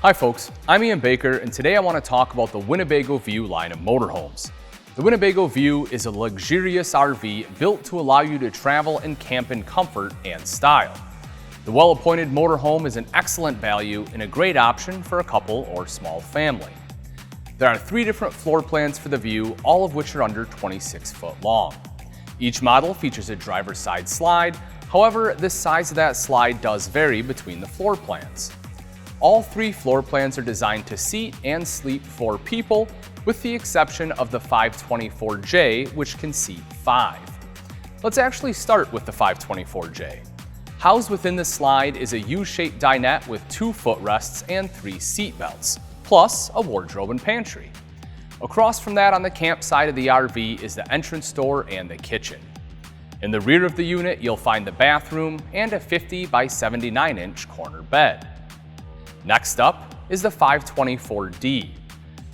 Hi folks, I'm Ian Baker, and today I want to talk about the Winnebago View line of motorhomes. The Winnebago View is a luxurious RV built to allow you to travel and camp in comfort and style. The well-appointed motorhome is an excellent value and a great option for a couple or small family. There are 3 different floor plans for the View, all of which are under 26 foot long. Each model features a driver's side slide, however, the size of that slide does vary between the floor plans. All 3 floor plans are designed to seat and sleep 4 people, with the exception of the 524J, which can seat 5. Let's actually start with the 524J. Housed within the slide is a U-shaped dinette with 2 footrests and 3 seat belts, plus a wardrobe and pantry. Across from that on the camp side of the RV is the entrance door and the kitchen. In the rear of the unit, you'll find the bathroom and a 50 by 79 inch corner bed. Next up is the 524D.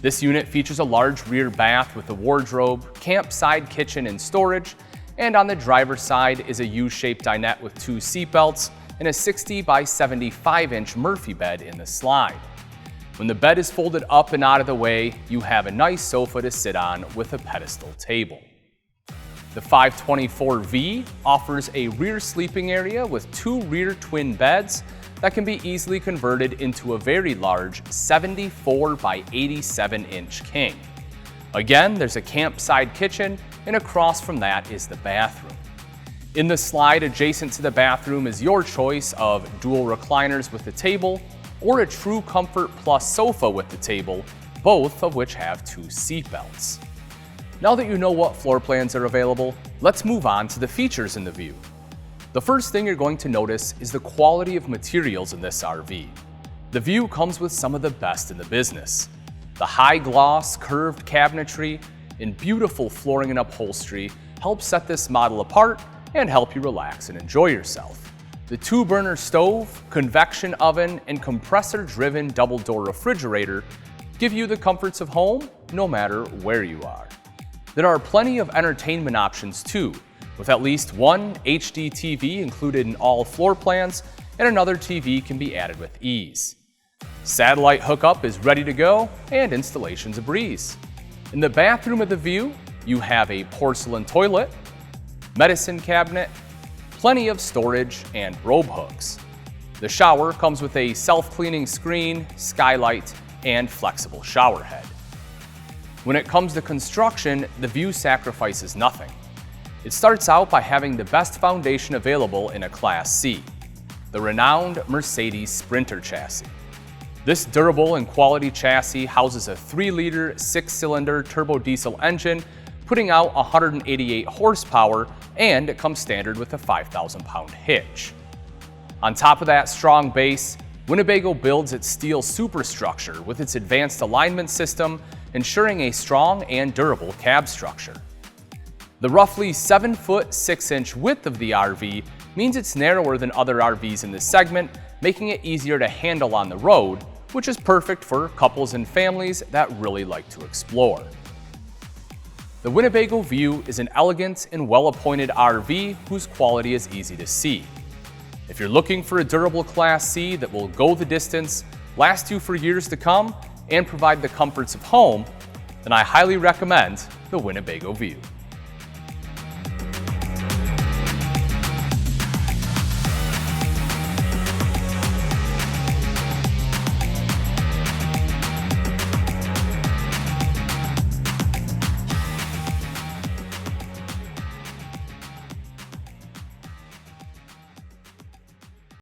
This unit features a large rear bath with a wardrobe, campside kitchen and storage, and on the driver's side is a U-shaped dinette with 2 seat belts and a 60 by 75 inch Murphy bed in the slide. When the bed is folded up and out of the way, you have a nice sofa to sit on with a pedestal table. The 524V offers a rear sleeping area with 2 rear twin beds that can be easily converted into a very large 74 by 87 inch king. Again, there's a campside kitchen, and across from that is the bathroom. In the slide adjacent to the bathroom is your choice of dual recliners with a table or a True Comfort Plus sofa with the table, both of which have 2 seat belts. Now that you know what floor plans are available, let's move on to the features in the View. The first thing you're going to notice is the quality of materials in this RV. The View comes with some of the best in the business. The high-gloss, curved cabinetry and beautiful flooring and upholstery help set this model apart and help you relax and enjoy yourself. The 2-burner stove, convection oven, and compressor-driven double-door refrigerator give you the comforts of home no matter where you are. There are plenty of entertainment options too, with at least 1 HD TV included in all floor plans, and another TV can be added with ease. Satellite hookup is ready to go, and installation's a breeze. In the bathroom of the View, you have a porcelain toilet, medicine cabinet, plenty of storage, and robe hooks. The shower comes with a self-cleaning screen, skylight, and flexible shower head. When it comes to construction, the View sacrifices nothing. It starts out by having the best foundation available in a Class C, the renowned Mercedes Sprinter chassis. This durable and quality chassis houses a 3-liter 6-cylinder turbo diesel engine, putting out 188 horsepower, and it comes standard with a 5,000-pound hitch. On top of that strong base, Winnebago builds its steel superstructure with its advanced alignment system, ensuring a strong and durable cab structure. The roughly 7-foot 6-inch width of the RV means it's narrower than other RVs in this segment, making it easier to handle on the road, which is perfect for couples and families that really like to explore. The Winnebago View is an elegant and well-appointed RV whose quality is easy to see. If you're looking for a durable Class C that will go the distance, last you for years to come, and provide the comforts of home, then I highly recommend the Winnebago View.